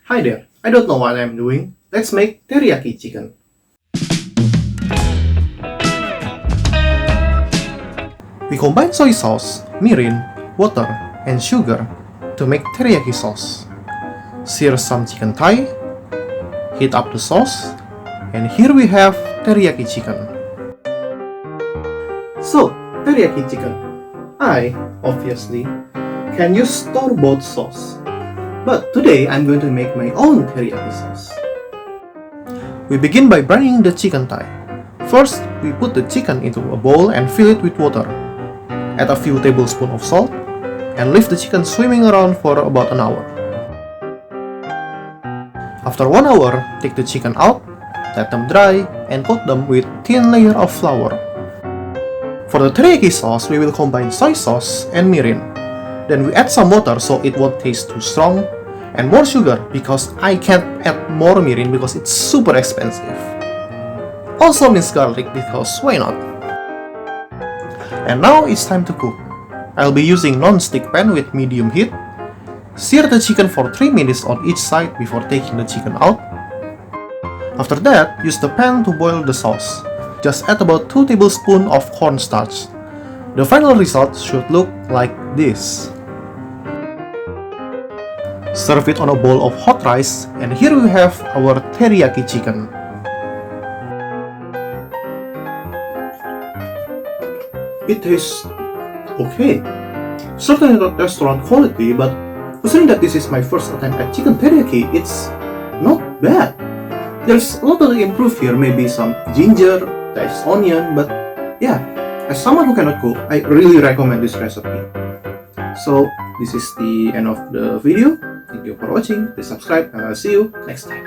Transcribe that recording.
Hi there, I don't know what I'm doing. Let's make teriyaki chicken. We combine soy sauce, mirin, water, and sugar to make teriyaki sauce. Sear some chicken thigh, heat up the sauce, and here we have teriyaki chicken. So, teriyaki chicken. I, obviously, can use store-bought sauce. But today I'm going to make my own teriyaki sauce. We begin by braining the chicken thigh. First, we put the chicken into a bowl and fill it with water. Add a few tablespoons of salt and leave the chicken swimming around for about an hour. After 1 hour, take the chicken out, let them dry, and coat them with thin layer of flour. For the teriyaki sauce, we will combine soy sauce and mirin. Then we add some water so it won't taste too strong, and more sugar because I can't add more mirin because it's super expensive. Also minced garlic because why not? And now it's time to cook. I'll be using non-stick pan with medium heat. Sear the chicken for 3 minutes on each side before taking the chicken out. After that, use the pan to boil the sauce. Just add about 2 tablespoons of cornstarch. The final result should look like this. Serve it on a bowl of hot rice, and here we have our teriyaki chicken. It tastes okay. Certainly not restaurant quality, but considering that this is my first attempt at chicken teriyaki, it's not bad. There's a lot to improve here, maybe some ginger, diced onion, but yeah, as someone who cannot cook, I really recommend this recipe. So, this is the end of the video. Thank you for watching, please subscribe, and I'll see you next time.